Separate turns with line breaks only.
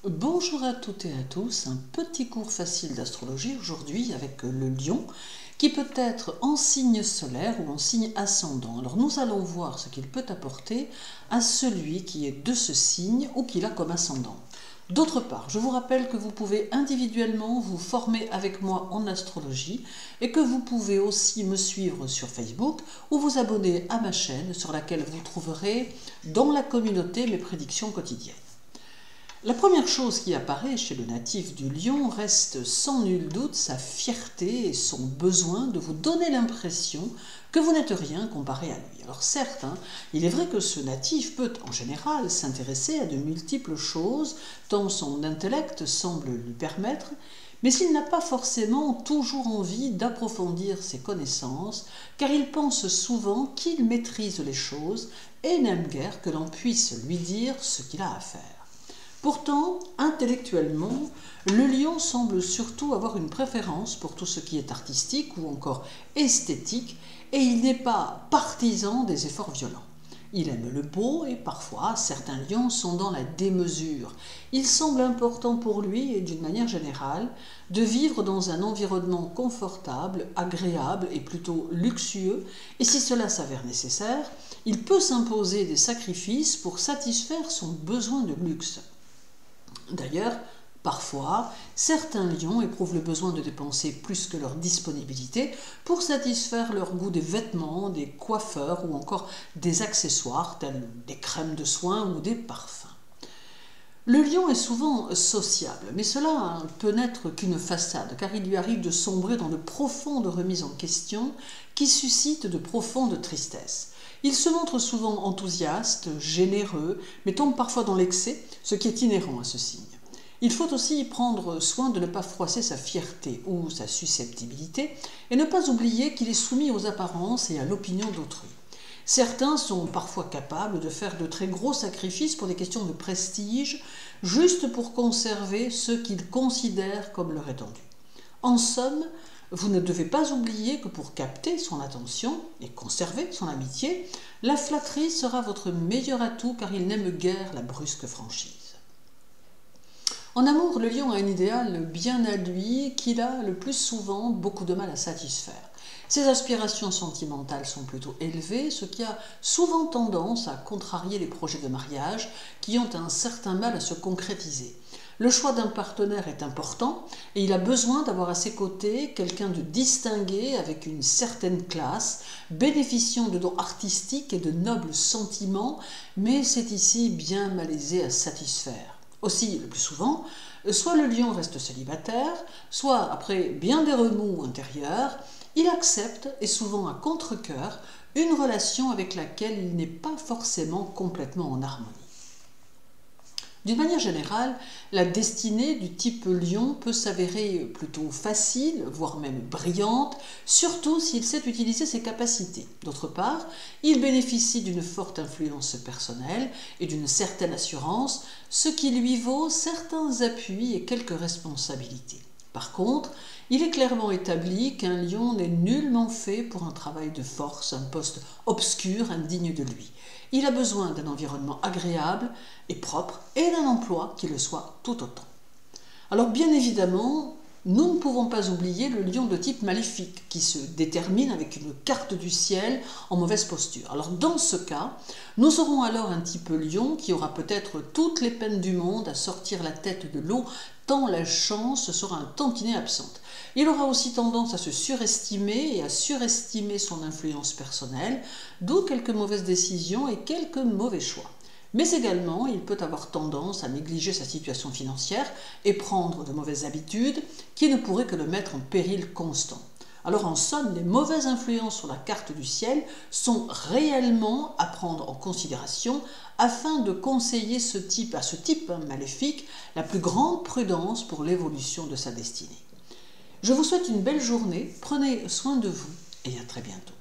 Bonjour à toutes et à tous, un petit cours facile d'astrologie aujourd'hui avec le lion qui peut être en signe solaire ou en signe ascendant. Alors nous allons voir ce qu'il peut apporter à celui qui est de ce signe ou qui l'a comme ascendant. D'autre part, je vous rappelle que vous pouvez individuellement vous former avec moi en astrologie et que vous pouvez aussi me suivre sur Facebook ou vous abonner à ma chaîne sur laquelle vous trouverez dans la communauté mes prédictions quotidiennes. La première chose qui apparaît chez le natif du lion reste sans nul doute sa fierté et son besoin de vous donner l'impression que vous n'êtes rien comparé à lui. Alors certes, il est vrai que ce natif peut en général s'intéresser à de multiples choses, tant son intellect semble lui permettre, mais il n'a pas forcément toujours envie d'approfondir ses connaissances, car il pense souvent qu'il maîtrise les choses et n'aime guère que l'on puisse lui dire ce qu'il a à faire. Pourtant, intellectuellement, le lion semble surtout avoir une préférence pour tout ce qui est artistique ou encore esthétique, et il n'est pas partisan des efforts violents. Il aime le beau et parfois certains lions sont dans la démesure. Il semble important pour lui et d'une manière générale de vivre dans un environnement confortable, agréable et plutôt luxueux, et si cela s'avère nécessaire, il peut s'imposer des sacrifices pour satisfaire son besoin de luxe. D'ailleurs, parfois, certains lions éprouvent le besoin de dépenser plus que leur disponibilité pour satisfaire leur goût des vêtements, des coiffeurs ou encore des accessoires tels des crèmes de soins ou des parfums. Le lion est souvent sociable, mais cela peut n'être qu'une façade, car il lui arrive de sombrer dans de profondes remises en question qui suscitent de profondes tristesses. Il se montre souvent enthousiaste, généreux, mais tombe parfois dans l'excès, ce qui est inhérent à ce signe. Il faut aussi prendre soin de ne pas froisser sa fierté ou sa susceptibilité et ne pas oublier qu'il est soumis aux apparences et à l'opinion d'autrui. Certains sont parfois capables de faire de très gros sacrifices pour des questions de prestige, juste pour conserver ce qu'ils considèrent comme leur étendue. En somme, vous ne devez pas oublier que pour capter son attention et conserver son amitié, la flatterie sera votre meilleur atout car il n'aime guère la brusque franchise. En amour, le lion a un idéal bien à lui qu'il a le plus souvent beaucoup de mal à satisfaire. Ses aspirations sentimentales sont plutôt élevées, ce qui a souvent tendance à contrarier les projets de mariage qui ont un certain mal à se concrétiser. Le choix d'un partenaire est important et il a besoin d'avoir à ses côtés quelqu'un de distingué avec une certaine classe, bénéficiant de dons artistiques et de nobles sentiments, mais c'est ici bien malaisé à satisfaire. Aussi, le plus souvent, soit le lion reste célibataire, soit après bien des remous intérieurs, il accepte, et souvent à contre-cœur, une relation avec laquelle il n'est pas forcément complètement en harmonie. D'une manière générale, la destinée du type lion peut s'avérer plutôt facile, voire même brillante, surtout s'il sait utiliser ses capacités. D'autre part, il bénéficie d'une forte influence personnelle et d'une certaine assurance, ce qui lui vaut certains appuis et quelques responsabilités. Par contre, il est clairement établi qu'un lion n'est nullement fait pour un travail de force, un poste obscur, indigne de lui. Il a besoin d'un environnement agréable et propre et d'un emploi qui le soit tout autant. Alors bien évidemment, nous ne pouvons pas oublier le lion de type maléfique qui se détermine avec une carte du ciel en mauvaise posture. Alors dans ce cas, nous aurons alors un type lion qui aura peut-être toutes les peines du monde à sortir la tête de l'eau tant la chance sera un tantinet absente. Il aura aussi tendance à se surestimer et à surestimer son influence personnelle, d'où quelques mauvaises décisions et quelques mauvais choix. Mais également, il peut avoir tendance à négliger sa situation financière et prendre de mauvaises habitudes qui ne pourraient que le mettre en péril constant. Alors en somme, les mauvaises influences sur la carte du ciel sont réellement à prendre en considération afin de conseiller à ce type maléfique la plus grande prudence pour l'évolution de sa destinée. Je vous souhaite une belle journée, prenez soin de vous et à très bientôt.